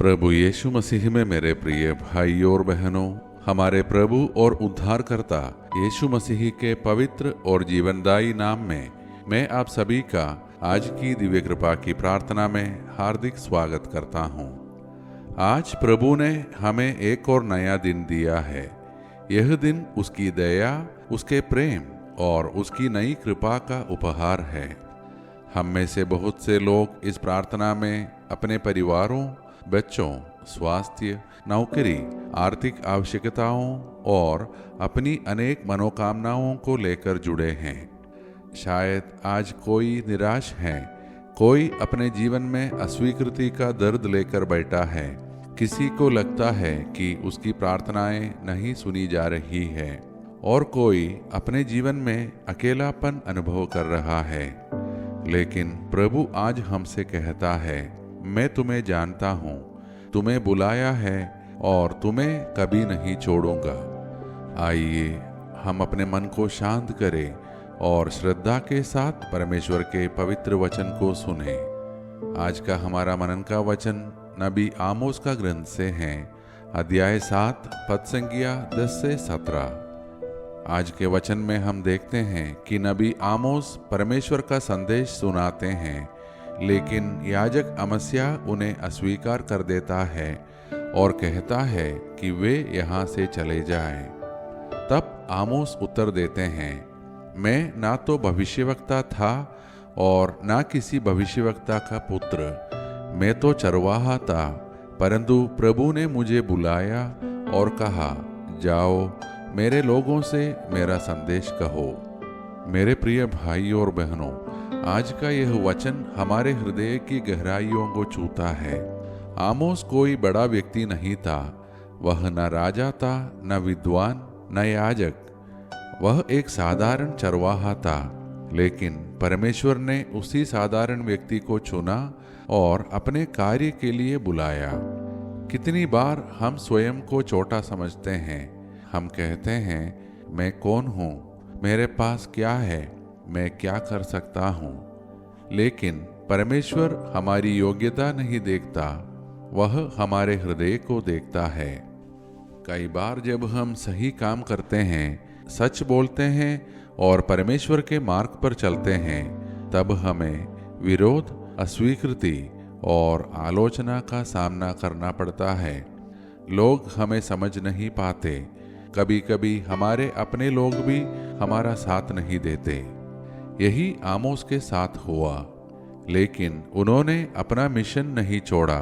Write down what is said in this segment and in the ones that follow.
प्रभु यीशु मसीह में मेरे प्रिय भाइयों और बहनों, हमारे प्रभु और उद्धारकर्ता यीशु मसीह के पवित्र और जीवनदायी नाम में मैं आप सभी का आज की दिव्य कृपा की प्रार्थना में हार्दिक स्वागत करता हूँ। आज प्रभु ने हमें एक और नया दिन दिया है। यह दिन उसकी दया, उसके प्रेम और उसकी नई कृपा का उपहार है। हम में से बहुत से लोग इस प्रार्थना में अपने परिवारों, बच्चों, स्वास्थ्य, नौकरी, आर्थिक आवश्यकताओं और अपनी अनेक मनोकामनाओं को लेकर जुड़े हैं। शायद आज कोई निराश है, कोई अपने जीवन में अस्वीकृति का दर्द लेकर बैठा है। किसी को लगता है कि उसकी प्रार्थनाएं नहीं सुनी जा रही है और कोई अपने जीवन में अकेलापन अनुभव कर रहा है। लेकिन प्रभु आज हमसे कहता है, मैं तुम्हें जानता हूँ, तुम्हें बुलाया है और तुम्हें कभी नहीं छोड़ूंगा। आइए हम अपने मन को शांत करें और श्रद्धा के साथ परमेश्वर के पवित्र वचन को सुने। आज का हमारा मनन का वचन नबी आमोस का ग्रंथ से है, अध्याय 7 पद संख्या 10 से 17। आज के वचन में हम देखते हैं कि नबी आमोस परमेश्वर का संदेश सुनाते हैं, लेकिन याजक अमस्या उन्हें अस्वीकार कर देता है और कहता है कि वे यहाँ से चले जाएं। तब आमोस उत्तर देते हैं, मैं ना तो भविष्यवक्ता था और ना किसी भविष्यवक्ता का पुत्र, मैं तो चरवाहा था, परंतु प्रभु ने मुझे बुलाया और कहा, जाओ मेरे लोगों से मेरा संदेश कहो। मेरे प्रिय भाई और बहनों, आज का यह वचन हमारे हृदय की गहराइयों को छूता है। आमोस कोई बड़ा व्यक्ति नहीं था। वह न राजा था, न विद्वान, न याजक। वह एक साधारण चरवाहा था, लेकिन परमेश्वर ने उसी साधारण व्यक्ति को चुना और अपने कार्य के लिए बुलाया। कितनी बार हम स्वयं को छोटा समझते हैं। हम कहते हैं, मैं कौन हूँ, मेरे पास क्या है, मैं क्या कर सकता हूँ। लेकिन परमेश्वर हमारी योग्यता नहीं देखता, वह हमारे हृदय को देखता है। कई बार जब हम सही काम करते हैं, सच बोलते हैं और परमेश्वर के मार्ग पर चलते हैं, तब हमें विरोध, अस्वीकृति और आलोचना का सामना करना पड़ता है। लोग हमें समझ नहीं पाते। कभी कभी हमारे अपने लोग भी हमारा साथ नहीं देते। यही आमोस के साथ हुआ, लेकिन उन्होंने अपना मिशन नहीं छोड़ा,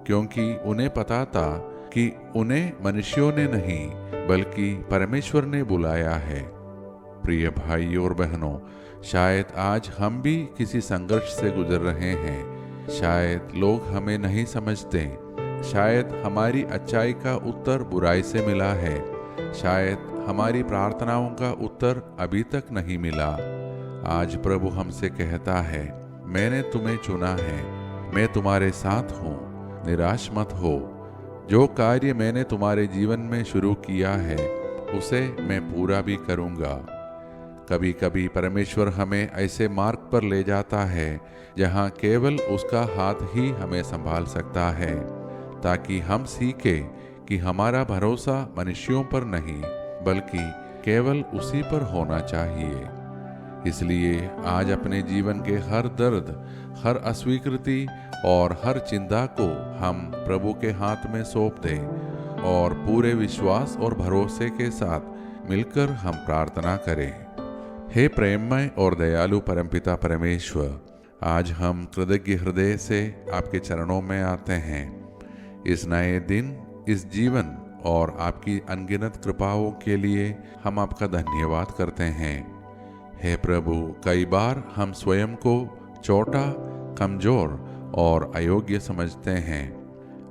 क्योंकि उन्हें पता था कि उन्हें मनुष्यों ने नहीं बल्कि परमेश्वर ने बुलाया है। प्रिय भाइयों और बहनों, शायद आज हम भी किसी संघर्ष से गुजर रहे हैं। शायद लोग हमें नहीं समझते। शायद हमारी अच्छाई का उत्तर बुराई से मिला है। शायद हमारी प्रार्थनाओं का उत्तर अभी तक नहीं मिला। आज प्रभु हमसे कहता है, मैंने तुम्हें चुना है, मैं तुम्हारे साथ हूँ, निराश मत हो। जो कार्य मैंने तुम्हारे जीवन में शुरू किया है, उसे मैं पूरा भी करूँगा। कभी कभी परमेश्वर हमें ऐसे मार्ग पर ले जाता है जहाँ केवल उसका हाथ ही हमें संभाल सकता है, ताकि हम सीखें कि हमारा भरोसा मनुष्यों पर नहीं बल्कि केवल उसी पर होना चाहिए। इसलिए आज अपने जीवन के हर दर्द, हर अस्वीकृति और हर चिंता को हम प्रभु के हाथ में सौंप दें और पूरे विश्वास और भरोसे के साथ मिलकर हम प्रार्थना करें। हे प्रेममय और दयालु परमपिता परमेश्वर, आज हम कृतज्ञ हृदय से आपके चरणों में आते हैं। इस नए दिन, इस जीवन और आपकी अनगिनत कृपाओं के लिए हम आपका धन्यवाद करते हैं। हे प्रभु, कई बार हम स्वयं को छोटा, कमजोर और अयोग्य समझते हैं,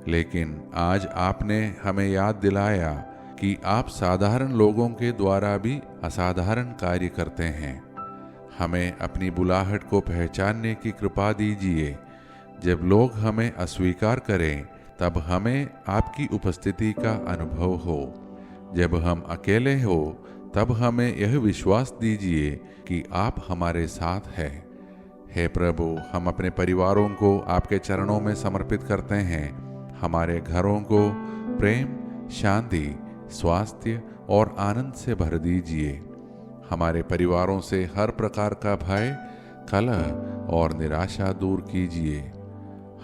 लेकिन आज आपने हमें याद दिलाया कि आप साधारण लोगों के द्वारा भी असाधारण कार्य करते हैं। हमें अपनी बुलाहट को पहचानने की कृपा दीजिए। जब लोग हमें अस्वीकार करें, तब हमें आपकी उपस्थिति का अनुभव हो। जब हम अकेले हो, तब हमें यह विश्वास दीजिए कि आप हमारे साथ हैं। हे प्रभु, हम अपने परिवारों को आपके चरणों में समर्पित करते हैं। हमारे घरों को प्रेम, शांति, स्वास्थ्य और आनंद से भर दीजिए। हमारे परिवारों से हर प्रकार का भय, कलह और निराशा दूर कीजिए।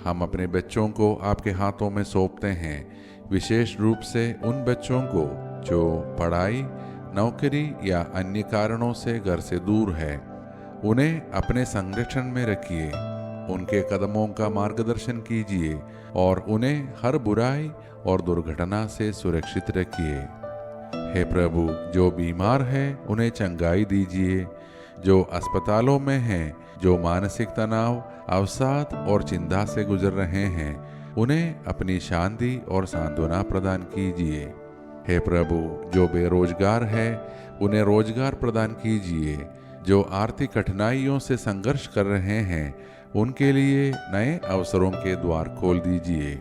हम अपने बच्चों को आपके हाथों में सौंपते हैं, विशेष रूप से उन बच्चों को जो पढ़ाई, नौकरी या अन्य कारणों से घर से दूर है। उन्हें अपने संरक्षण में रखिए, उनके कदमों का मार्गदर्शन कीजिए और उन्हें हर बुराई और दुर्घटना से सुरक्षित रखिए। हे प्रभु, जो बीमार है उन्हें चंगाई दीजिए, जो अस्पतालों में हैं, जो मानसिक तनाव, अवसाद और चिंता से गुजर रहे हैं, उन्हें अपनी शांति और सांत्वना प्रदान कीजिए। हे प्रभु, जो बेरोजगार है उन्हें रोजगार प्रदान कीजिए, जो आर्थिक कठिनाइयों से संघर्ष कर रहे हैं उनके लिए नए अवसरों के द्वार खोल दीजिए।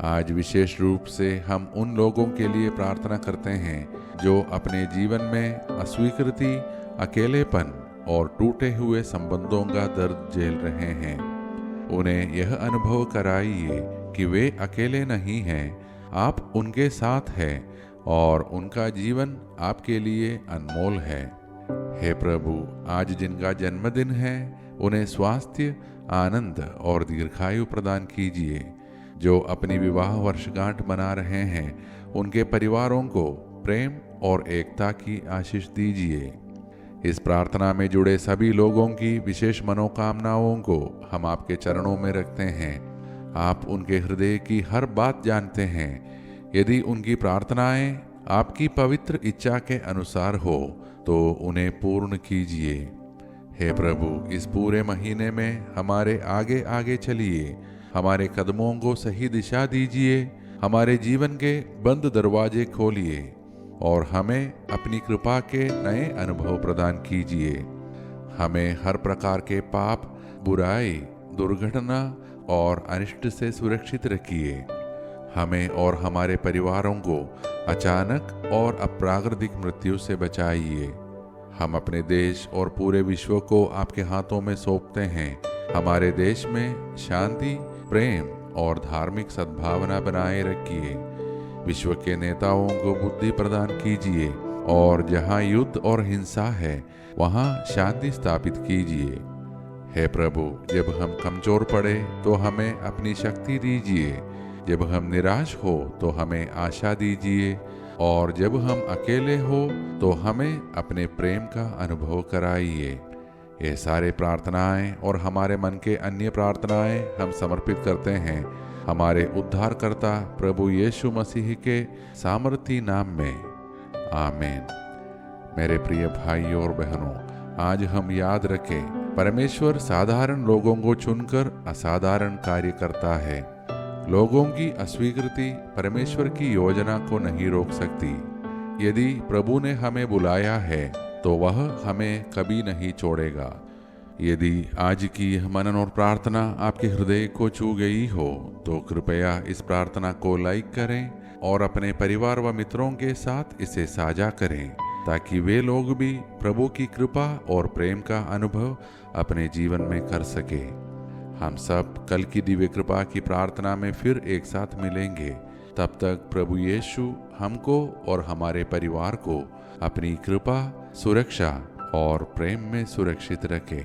आज विशेष रूप से हम उन लोगों के लिए प्रार्थना करते हैं जो अपने जीवन में अस्वीकृति, अकेलेपन और टूटे हुए संबंधों का दर्द झेल रहे हैं। उन्हें यह अनुभव कराइए कि वे अकेले नहीं हैं, आप उनके साथ हैं और उनका जीवन आपके लिए अनमोल है। हे प्रभु, आज जिनका जन्मदिन है उन्हें स्वास्थ्य, आनंद और दीर्घायु प्रदान कीजिए। जो अपनी विवाह वर्षगांठ मना रहे हैं उनके परिवारों को प्रेम और एकता की आशीष दीजिए। इस प्रार्थना में जुड़े सभी लोगों की विशेष मनोकामनाओं को हम आपके चरणों में रखते हैं। आप उनके हृदय की हर बात जानते हैं। यदि उनकी प्रार्थनाएं आपकी पवित्र इच्छा के अनुसार हो तो उन्हें पूर्ण कीजिए। हे प्रभु, इस पूरे महीने में हमारे आगे आगे चलिए, हमारे कदमों को सही दिशा दीजिए, हमारे जीवन के बंद दरवाजे खोलिए और हमें अपनी कृपा के नए अनुभव प्रदान कीजिए। हमें हर प्रकार के पाप, बुराई, दुर्घटना और अनिष्ट से सुरक्षित रखिए। हमें और हमारे परिवारों को अचानक और अप्राकृतिक मृत्यु से बचाइए। हम अपने देश और पूरे विश्व को आपके हाथों में सौंपते हैं। हमारे देश में शांति, प्रेम और धार्मिक सद्भावना बनाए रखिए। विश्व के नेताओं को बुद्धि प्रदान कीजिए और जहां युद्ध और हिंसा है वहां शांति स्थापित कीजिए। हे प्रभु, जब हम कमजोर पड़े तो हमें अपनी शक्ति दीजिए, जब हम निराश हो तो हमें आशा दीजिए और जब हम अकेले हो तो हमें अपने प्रेम का अनुभव कराइए। ये सारे प्रार्थनाएं और हमारे मन के अन्य प्रार्थनाएं हम समर्पित करते हैं हमारे उद्धारकर्ता प्रभु यीशु मसीह के सामर्थी नाम में। आमीन। मेरे प्रिय भाइयों और बहनों, आज हम याद रखें, परमेश्वर साधारण लोगों को चुनकर असाधारण कार्य करता है। लोगों की अस्वीकृति परमेश्वर की योजना को नहीं रोक सकती। यदि प्रभु ने हमें बुलाया है तो वह हमें कभी नहीं छोड़ेगा। यदि आज की यह मनन और प्रार्थना आपके हृदय को छू गई हो तो कृपया इस प्रार्थना को लाइक करें और अपने परिवार व मित्रों के साथ इसे साझा करें, ताकि वे लोग भी प्रभु की कृपा और प्रेम का अनुभव अपने जीवन में कर सके। हम सब कल की दिव्य कृपा की प्रार्थना में फिर एक साथ मिलेंगे। तब तक प्रभु यीशु हमको और हमारे परिवार को अपनी कृपा, सुरक्षा और प्रेम में सुरक्षित रखे।